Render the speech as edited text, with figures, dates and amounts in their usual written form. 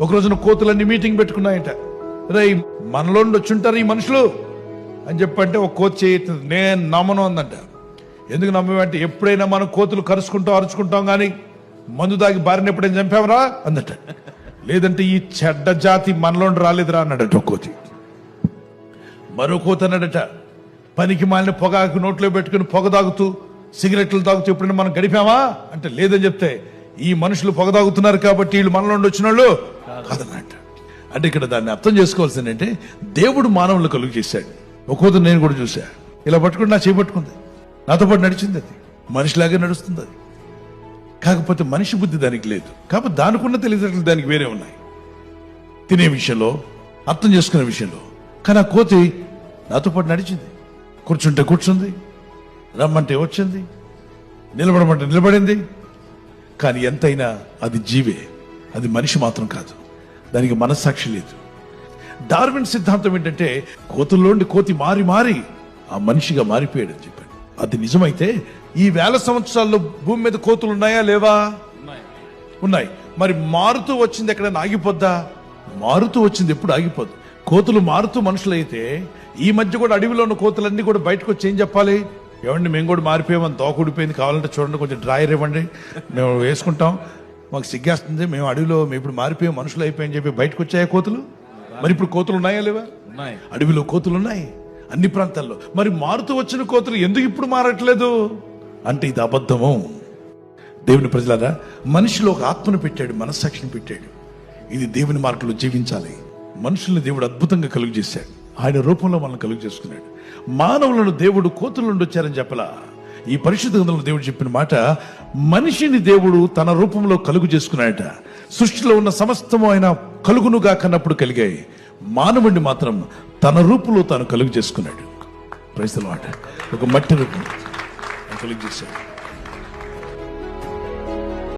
ఒక రోజున కోతులన్నీ మీటింగ్ పెట్టుకున్నాయంట. రే మనలో వచ్చుంటారు ఈ మనుషులు అని చెప్పంటే ఒక కోతి చేయట్లేదు. నేను నమ్మను అందంట. ఎందుకు నమ్మేమంటే ఎప్పుడైనా మనం కోతులు కరుచుకుంటాం అరుచుకుంటాం కానీ మందు దాగి బారిన ఎప్పుడైనా చంపామరా అందట. లేదంటే ఈ చెడ్డ జాతి మనలో రాలేదురా అన్నాడట ఒక కోతి. మరో కోతి అన్నాడట, పనికి మాలిన పొగాకు నోట్లో పెట్టుకుని పొగ తాగుతూ సిగరెట్లు తాగుతూ ఎప్పుడైనా మనం గడిపామా అంటే లేదని చెప్తే, ఈ మనుషులు పొగ తాగుతున్నారు కాబట్టి వీళ్ళు మనలో వచ్చిన వాళ్ళు కాదన్నట్ట. అంటే ఇక్కడ దాన్ని అర్థం చేసుకోవాల్సింది అంటే దేవుడు మానవులను కలుగు చేశాడు. ఒక కోతి నేను కూడా చూసా, ఇలా పట్టుకుని నా చేపట్టుకుంది, నాతో పాటు నడిచింది. అది మనిషిలాగే నడుస్తుంది. అది కాకపోతే మనిషి బుద్ధి దానికి లేదు. కాబట్టి దానికున్న తెలివితేటలు దానికి వేరే ఉన్నాయి, తినే విషయంలో, అర్థం చేసుకునే విషయంలో. కానీ ఆ కోతి నాతో పాటు నడిచింది. కూర్చుంటే కూర్చుంది, రమ్మంటే వచ్చింది, నిలబడమంటే నిలబడింది. కానీ ఎంతైనా అది జీవే, అది మనిషి మాత్రం కాదు. దానికి మనస్సాక్షి లేదు. డార్విన్ సిద్ధాంతం ఏంటంటే కోతుల్లోండి కోతి మారి మారి ఆ మనిషిగా మారిపోయాడని చెప్పాడు. అది నిజమైతే ఈ 1000 సంవత్సరాల్లో భూమి మీద కోతులు ఉన్నాయా లేవా? ఉన్నాయి. మరి మారుతూ వచ్చింది ఎక్కడైనా ఆగిపోద్దా? మారుతూ వచ్చింది ఎప్పుడు ఆగిపోద్దు. కోతులు మారుతూ మనుషులైతే ఈ మధ్య కూడా అడవిలో ఉన్న కోతులన్నీ కూడా బయటకు వచ్చి ఏం చెప్పాలి? ఏమండి మేము కూడా మారిపోయామని తోకుడిపోయింది, కావాలంటే చూడండి కొంచెం డ్రాయర్ ఇవ్వండి, మేము వేసుకుంటాం, మాకు సిగ్గేస్తుంది, మేము అడవిలో మేము ఇప్పుడు మారిపోయాం మనుషులు అయిపోయాయని చెప్పి బయటకు వచ్చాయా కోతులు? మరి ఇప్పుడు కోతులు ఉన్నాయా లేవా? అడవిలో కోతులు ఉన్నాయి అన్ని ప్రాంతాల్లో. మరి మారుతూ వచ్చిన కోతులు ఎందుకు ఇప్పుడు మారట్లేదు అంటే ఇది అబద్ధము. దేవుని ప్రజలారా, మనిషిలో ఒక ఆత్మను పెట్టాడు, మనస్సాక్షిని పెట్టాడు. ఇది దేవుని మార్గంలో జీవించాలి. మనుషుల్ని దేవుడు అద్భుతంగా కలుగు చేశాడు. ఆయన రూపంలో మనల్ని కలుగు చేసుకున్నాడు. మానవులను దేవుడు కోతుల నుండి వచ్చారని చెప్పలా. ఈ పరిశుద్ధ గ్రంథంలో దేవుడు చెప్పిన మాట, మనిషిని దేవుడు తన రూపంలో కలుగు చేసుకున్నాడట. సృష్టిలో ఉన్న సమస్తము ఆయన కలుగునుగా కన్నప్పుడు కలిగాయి. మానవుడిని మాత్రం తన రూపంలో తాను కలుగు చేసుకున్నాడు. Praise the lord. ఒక మట్టి రూపం కలుగు చేశాడు.